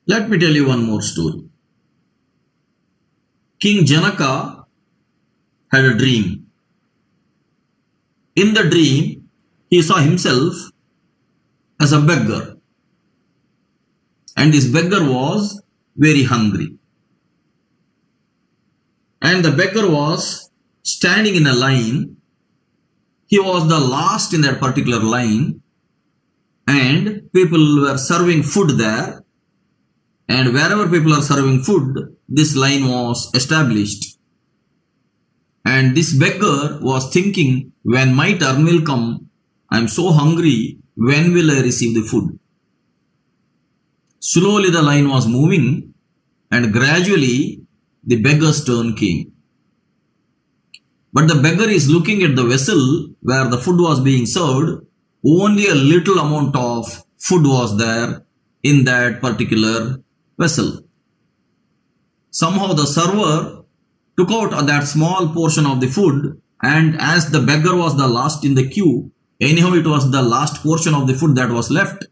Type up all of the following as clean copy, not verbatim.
Let me tell you one more story. King Janaka had a dream. In the dream, he saw himself as a beggar. And this beggar was very hungry. And the beggar was standing in a line. He was the last in that particular line. And people were serving food there. And wherever people are serving food, this line was established. And this beggar was thinking, when my turn will come, I am so hungry, when will I receive the food? Slowly the line was moving and gradually the beggar's turn came. But the beggar is looking at the vessel where the food was being served. Only a little amount of food was there in that particular vessel. Somehow the server took out that small portion of the food, and as the beggar was the last in the queue, anyhow it was the last portion of the food that was left.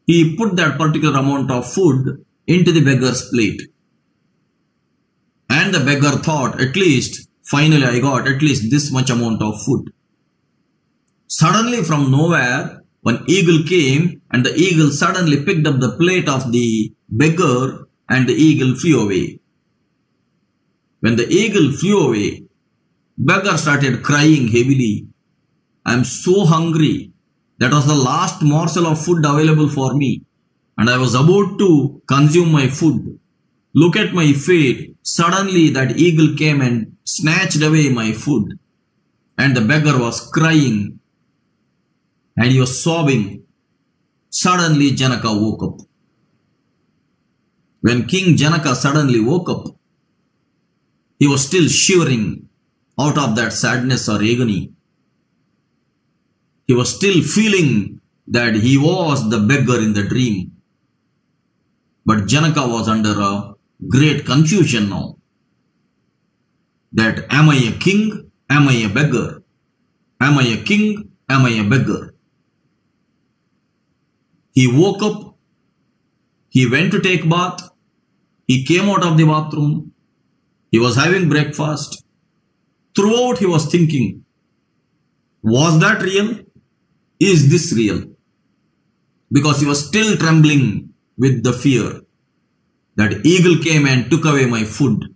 He put that particular amount of food into the beggar's plate. And the beggar thought, at least, finally I got at least this much amount of food. Suddenly from nowhere, one eagle came, and the eagle suddenly picked up the plate of the beggar, and the eagle flew away. When the eagle flew away, beggar started crying heavily. I am so hungry. That was the last morsel of food available for me. And I was about to consume my food. Look at my fate. Suddenly that eagle came and snatched away my food. And the beggar was crying. And he was sobbing. Suddenly Janaka woke up. When King Janaka suddenly woke up, he was still shivering out of that sadness or agony. He was still feeling that he was the beggar in the dream. But Janaka was under a great confusion now. That am I a king? Am I a beggar? Am I a king? Am I a beggar? He woke up. He went to take bath. He came out of the bathroom. He was having breakfast. Throughout he was thinking, was that real? Is this real? Because he was still trembling with the fear that eagle came and took away my food.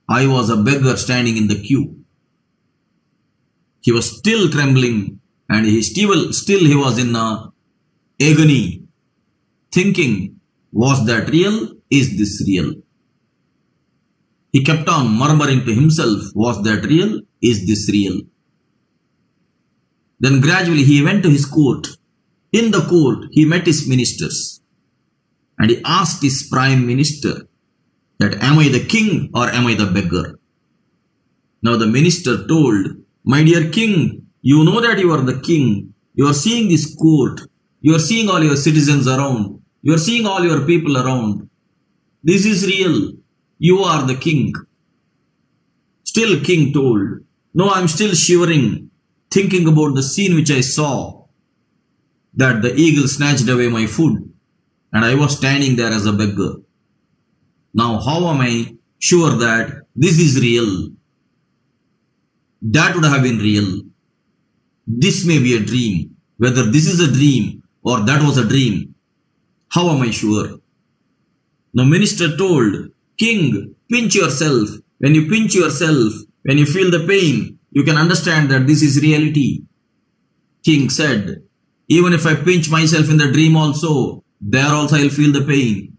I was a beggar standing in the queue. He was still trembling, and still he was in agony, thinking, was that real? Is this real? He kept on murmuring to himself, was that real? Is this real? Then gradually he went to his court. In the court, he met his ministers. And he asked his prime minister that, am I the king or am I the beggar? Now the minister told, my dear king, you know that you are the king. You are seeing this court. You are seeing all your citizens around. You are seeing all your people around. This is real. You are the king. Still king told, no, I am still shivering, thinking about the scene which I saw, that the eagle snatched away my food and I was standing there as a beggar. Now how am I sure that this is real? That would have been real. This may be a dream. Whether this is a dream or that was a dream, how am I sure? The minister told, king, pinch yourself. When you pinch yourself, when you feel the pain, you can understand that this is reality. King said, even if I pinch myself in the dream also, there also I will feel the pain.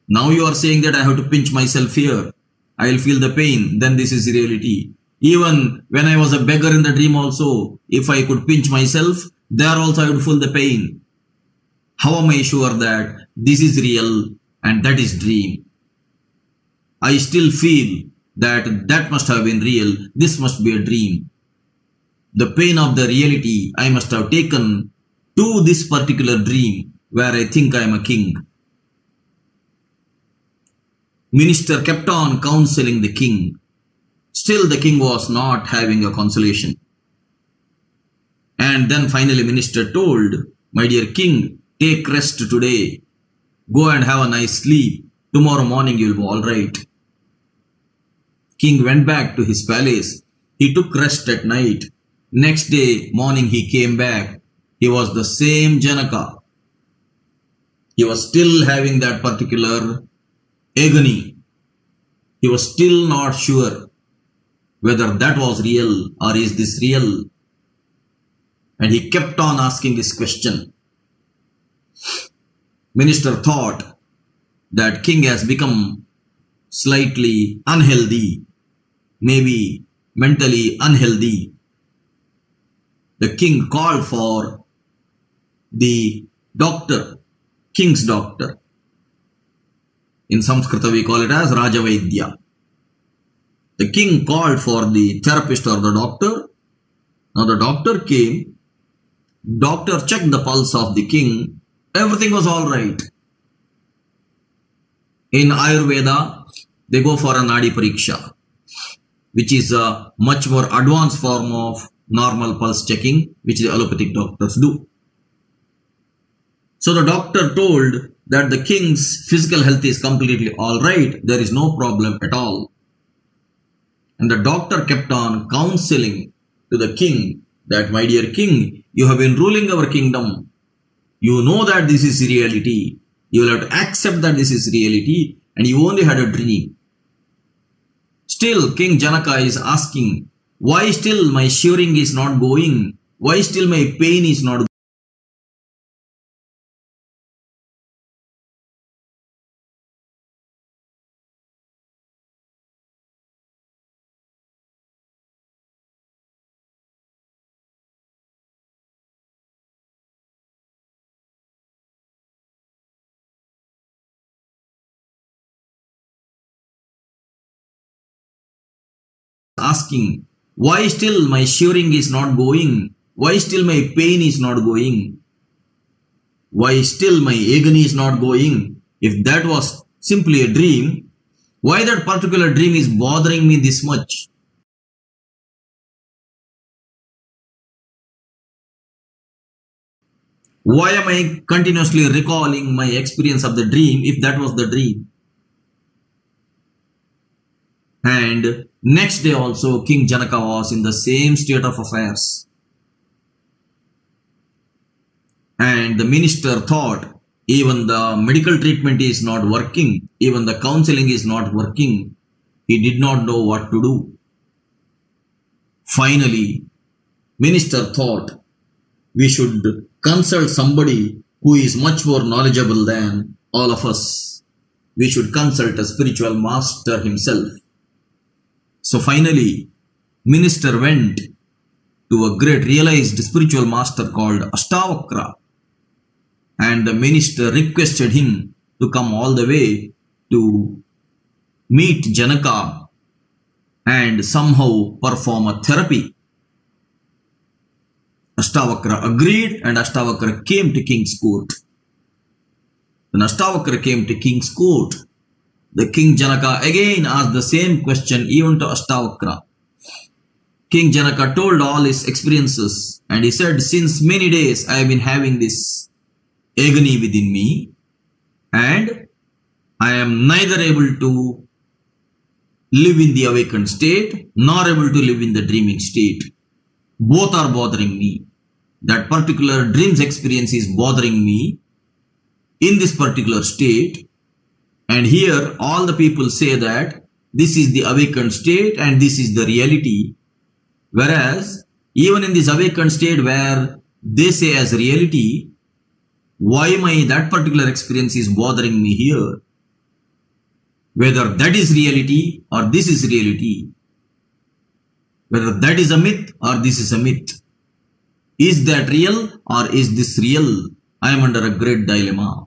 Now you are saying that I have to pinch myself here. I will feel the pain, then this is reality. Even when I was a beggar in the dream also, if I could pinch myself, there also I would feel the pain. How am I sure that this is real and that is dream? I still feel that that must have been real, this must be a dream. The pain of the reality I must have taken to this particular dream where I think I am a king. Minister kept on counseling the king. Still the king was not having a consolation. And then finally minister told, my dear king, take rest today. Go and have a nice sleep. Tomorrow morning you will be all right. King went back to his palace. He took rest at night. Next day morning he came back. He was the same Janaka. He was still having that particular agony. He was still not sure whether that was real or is this real. And he kept on asking this question. Minister thought that king has become slightly unhealthy, maybe mentally unhealthy. The king called for the doctor, king's doctor. In Sanskrita we call it as Rajavaidya. The king called for the therapist or the doctor. Now the doctor came. Doctor checked the pulse of the king. Everything was all right. In Ayurveda, they go for a Nadi Pariksha, which is a much more advanced form of normal pulse checking, which the allopathic doctors do. So the doctor told that the king's physical health is completely all right. There is no problem at all. And the doctor kept on counseling to the king that, my dear king, you have been ruling our kingdom. You know that this is reality. You will have to accept that this is reality, and you only had a dream. Still, King Janaka is asking, why still my shivering is not going? Why still my pain is not going? Asking, why still my shivering is not going? Why still my pain is not going? Why still my agony is not going? If that was simply a dream, why that particular dream is bothering me this much? Why am I continuously recalling my experience of the dream if that was the dream? And next day also King Janaka was in the same state of affairs. And the minister thought, even the medical treatment is not working, even the counseling is not working. He did not know what to do. Finally, minister thought, we should consult somebody who is much more knowledgeable than all of us. We should consult a spiritual master himself. So finally, minister went to a great realized spiritual master called Ashtavakra, and the minister requested him to come all the way to meet Janaka and somehow perform a therapy. Ashtavakra agreed, and Ashtavakra came to king's court. When Ashtavakra came to king's court, the King Janaka again asked the same question even to Ashtavakra. King Janaka told all his experiences, and he said, since many days I have been having this agony within me, and I am neither able to live in the awakened state nor able to live in the dreaming state. Both are bothering me. That particular dreams experience is bothering me in this particular state. And here all the people say that this is the awakened state and this is the reality. Whereas even in this awakened state where they say as reality, why that particular experience is bothering me here? Whether that is reality or this is reality. Whether that is a myth or this is a myth. Is that real or is this real? I am under a great dilemma.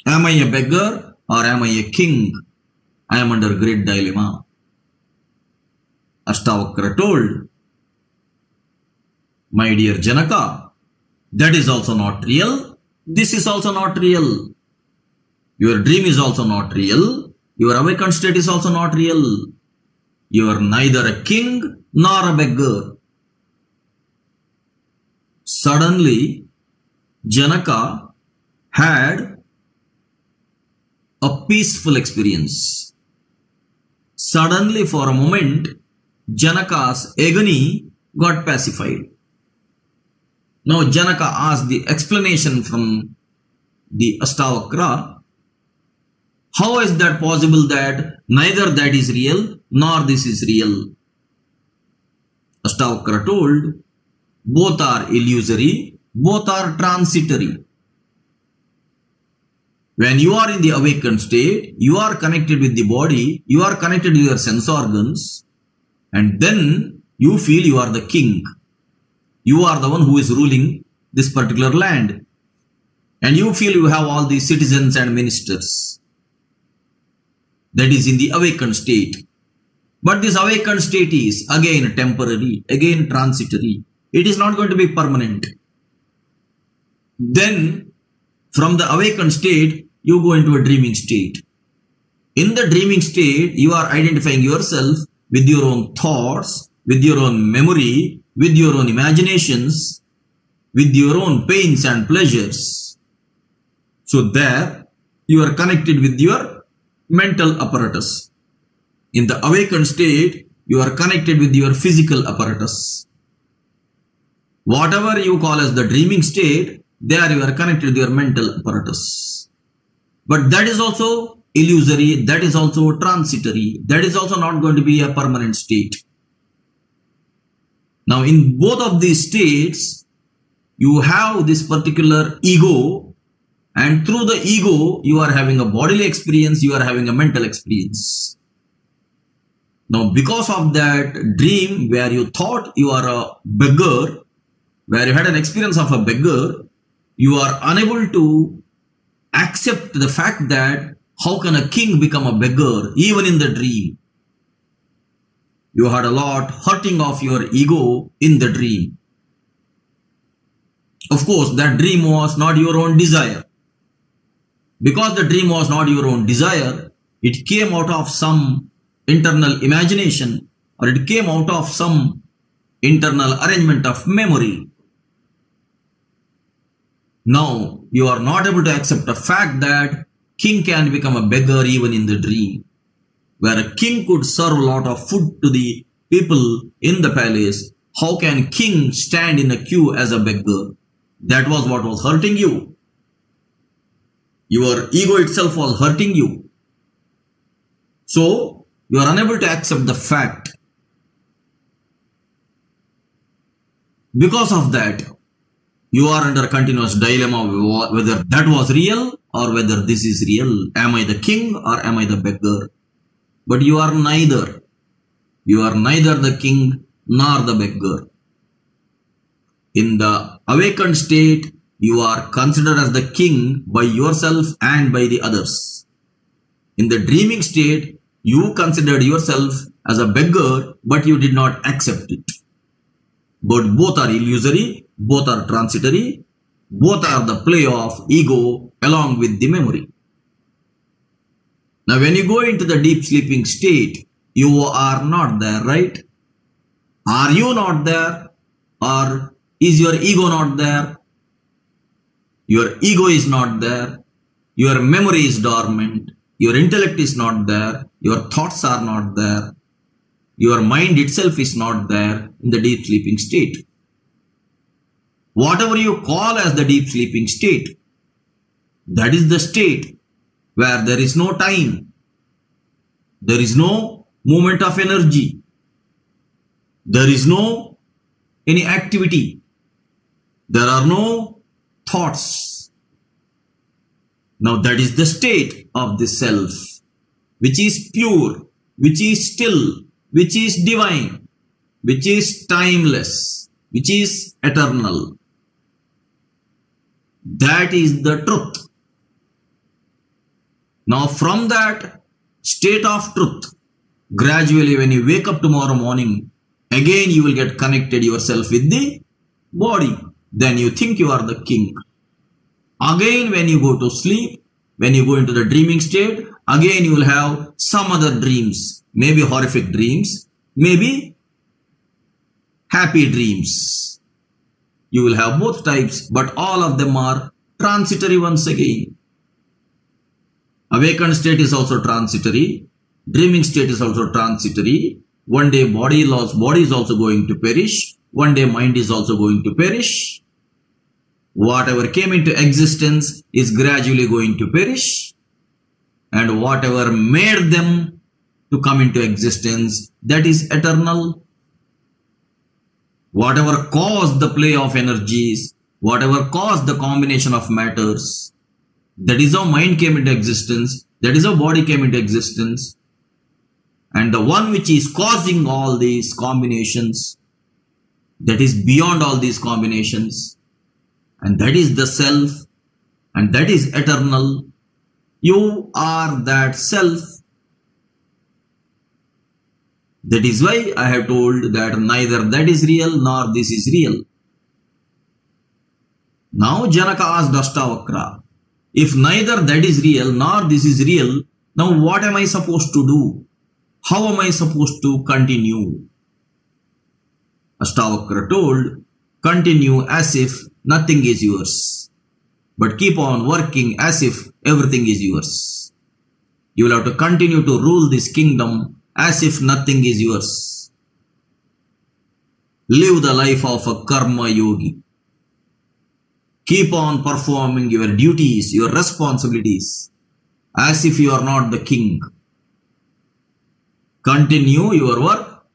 Am I a beggar or am I a king? I am under a great dilemma. Ashtavakra told, my dear Janaka, that is also not real. This is also not real. Your dream is also not real. Your awakened state is also not real. You are neither a king nor a beggar. Suddenly, Janaka had a peaceful experience. Suddenly, for a moment, Janaka's agony got pacified. Now Janaka asked the explanation from the Ashtavakra. How is that possible that neither that is real nor this is real? Ashtavakra told, both are illusory, both are transitory. When you are in the awakened state, you are connected with the body, you are connected with your sense organs, and then you feel you are the king. You are the one who is ruling this particular land. And you feel you have all these citizens and ministers. That is in the awakened state. But this awakened state is again temporary, again transitory. It is not going to be permanent. Then, from the awakened state, you go into a dreaming state. In the dreaming state, you are identifying yourself with your own thoughts, with your own memory, with your own imaginations, with your own pains and pleasures. So there, you are connected with your mental apparatus. In the awakened state, you are connected with your physical apparatus. Whatever you call as the dreaming state, there you are connected with your mental apparatus. But that is also illusory, that is also transitory, that is also not going to be a permanent state. Now in both of these states, you have this particular ego, and through the ego, you are having a bodily experience, you are having a mental experience. Now because of that dream where you thought you are a beggar, where you had an experience of a beggar, you are unable to accept the fact that how can a king become a beggar even in the dream? You had a lot hurting of your ego in the dream. Of course, that dream was not your own desire. Because the dream was not your own desire, it came out of some internal imagination, or it came out of some internal arrangement of memory. Now, you are not able to accept the fact that king can become a beggar even in the dream. Where a king could serve a lot of food to the people in the palace, how can king stand in a queue as a beggar? That was what was hurting you. Your ego itself was hurting you. So, you are unable to accept the fact. Because of that, you are under a continuous dilemma whether that was real or whether this is real. Am I the king or am I the beggar? But you are neither. You are neither the king nor the beggar. In the awakened state, you are considered as the king by yourself and by the others. In the dreaming state, you considered yourself as a beggar, but you did not accept it. But both are illusory, both are transitory, both are the play of ego along with the memory. Now when you go into the deep sleeping state, you are not there, right? Are you not there? Or is your ego not there? Your ego is not there. Your memory is dormant. Your intellect is not there. Your thoughts are not there. Your mind itself is not there in the deep sleeping state. Whatever you call as the deep sleeping state, that is the state where there is no time. There is no movement of energy. There is no any activity. There are no thoughts. Now that is the state of the self, which is pure, which is still, which is divine, which is timeless, which is eternal. That is the truth. Now from that state of truth, gradually when you wake up tomorrow morning, again you will get connected yourself with the body. Then you think you are the king. Again when you go to sleep, when you go into the dreaming state, again you will have some other dreams. Maybe horrific dreams, maybe happy dreams. You will have both types, but all of them are transitory once again. Awakened state is also transitory. Dreaming state is also transitory. One day body is also going to perish. One day mind is also going to perish. Whatever came into existence is gradually going to perish. And whatever made them to come into existence, that is eternal. Whatever caused the play of energies, whatever caused the combination of matters, that is how mind came into existence, that is how body came into existence. And the one which is causing all these combinations, that is beyond all these combinations, and that is the self, and that is eternal. You are that self. That is why I have told that neither that is real nor this is real. Now Janaka asked Ashtavakra, if neither that is real nor this is real, now what am I supposed to do? How am I supposed to continue? Ashtavakra told, continue as if nothing is yours, but keep on working as if everything is yours. You will have to continue to rule this kingdom as if nothing is yours. Live the life of a karma yogi. Keep on performing your duties, your responsibilities, as if you are not the king. Continue your work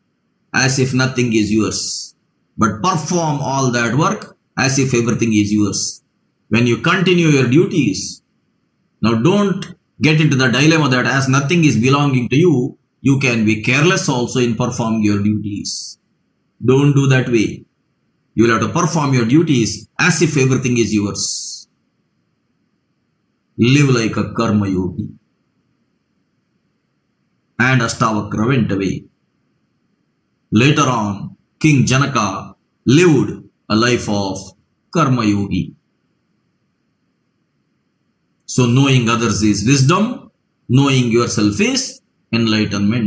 as if nothing is yours, but perform all that work as if everything is yours. When you continue your duties, now don't get into the dilemma that as nothing is belonging to you, you can be careless also in performing your duties. Don't do that way. You will have to perform your duties as if everything is yours. Live like a karma yogi. And Ashtavakra went away. Later on, King Janaka lived a life of karma yogi. So knowing others is wisdom, knowing yourself is enlightenment.